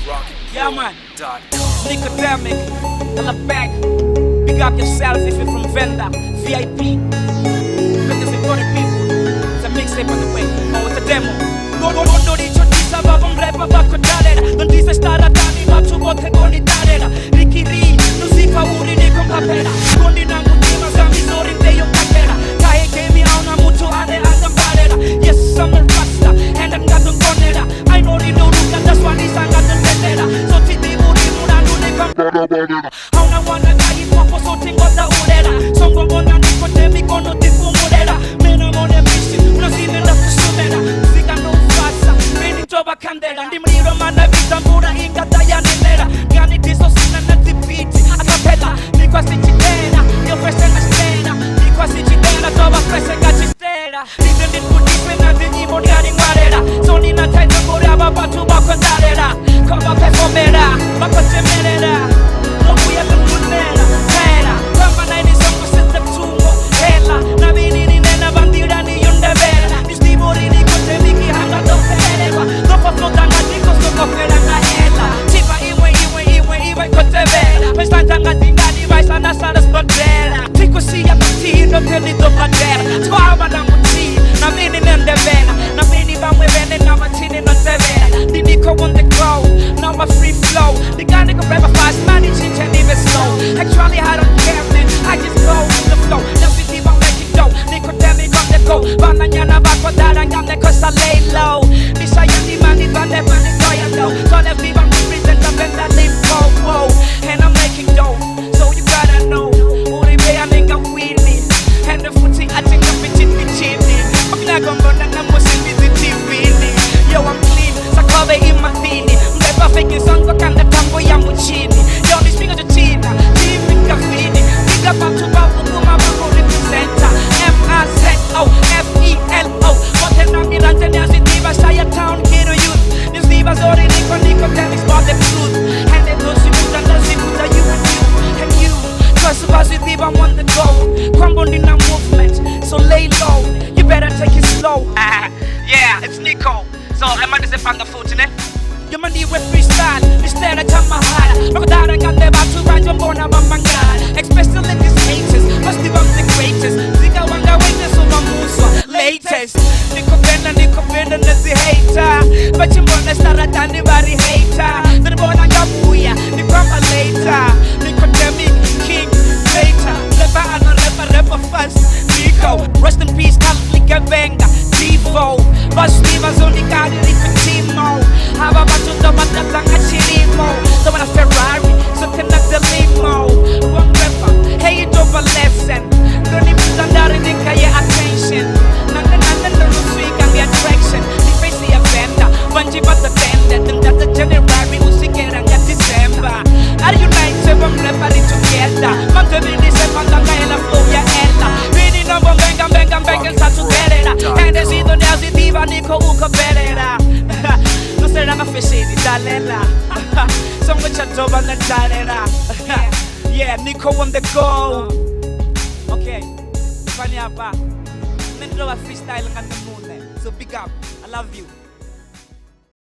Yeah, man. Nicodermic. Tell her back. Big up yourself if you're from Vendas. VIP. Vendas important people. It's a mixtape on the way. Oh, it's a demo. Non dice ti sababu mrepa bako dalera. Non ti sei stata dani ma tu bote goni dalera. Rikiri, Muzika uri ni kompapera. Gondi na mutima za mizori ndeyo kakera. Kahe kemi auna mutu ade balera. Yes, I'm a rasta and I'm not gonera. I know the no look that's why this I got the vendera. So titi uri muna nune kompapera. Auna wana kai popo so tingo da urera. Songo bona Nicodermic no tifu murera. Mena mone bishi, una zimenda kusumera. Muzika no fasa, meni toba kandera. Ndimriro mana vita mbura inga daya nenera. Gani diso sina na tipiti, akapela. Nikwa si chitera, yo frese na stera. Nikwa si chitera, toba frese kachistera. Rize nitkudipe na zinimo ngani ngwarera. Soni na taita kore ababatu bako ndarera. Koba pefomera, bako temerera. Lokuya tukunera, hera. Kamba na ini songo sete tungo, hela. Na vinini nena bandira ni yundebera. Nistimori ni kote miki hanga doferewa. Dopo flotanga diko soko fera na hela. Chipa iwe kote vera. Pestantanga dingani vai sana sana spondera. Tiko siya kuti no telito bandera. Twaba na muti, na vini nendevera. Na vini bamwe vene na matini no tevera. Di Nico on the go, now my free flow. The guy nigga rapper fast, money change and even slow. Actually I don't care man, I just go with the flow. Just see I'm making dough, Nicodermic on the go. Bananyana bako darangam cause I lay low. Misha yandi mani bande bani toya low. So let's be on represent the Vendas live whoa. And I'm making dough, so you gotta know. Uri be a nigga weenie. And the footy I think I'm bitchin' the chimney. I'm not gonna na musin visit TV. Yo I'm clean, sakove imatini. Mlepa fake songo kanda tambo ya muchini. Yo ni speaker to China, TV kafini. Big up to babu kuma babu representer. MAZOFELO. Mote na mirante ni azidiva Shire Town kiddo youth. These divas already Nicodermic spot the truth. And they don't see you and you. Cause positive I'm on the go. Crumble in a movement, so lay low. You better take it slow. Yeah, it's Nico. So I'm on the panga foot in it. You man with freestyle, instead of Tamahara. Makadara got never to ride your bona mangara. Especially these haters, must be one the greatest. Zika wanga waiters over Musa, latest. Nico Vendas is the hater. But you wanna start at anybody hater. Then bona gabuya, the grandma later. Nicodermic, king, later. Rapper first. Nico, rest in peace, Vendas. Devo, Bus Divas only got it Timo. Have a battle to Matatanga Chilimo. The one a Ferrari, so cannot the limo. One rapper, hey, you drove a lesson. Don't even stand out in the Kaya attention. Nanda, no sweet and the attraction. The face of Vendas, Bungie but the bandit. And that's the January, Muzika and December. Are you nice to them rapper together? Monte Vini se Pandanga and a flow, yeah, Ella. Vini no one bang, start to get it. And there's either there's the diva Nico Uka Berera. No se ranga feshini dalela. So much a job on the dalera. Yeah, Nico on the go. Okay, Fanya ba. Nendo a freestyle on the moon. So big up. I love you.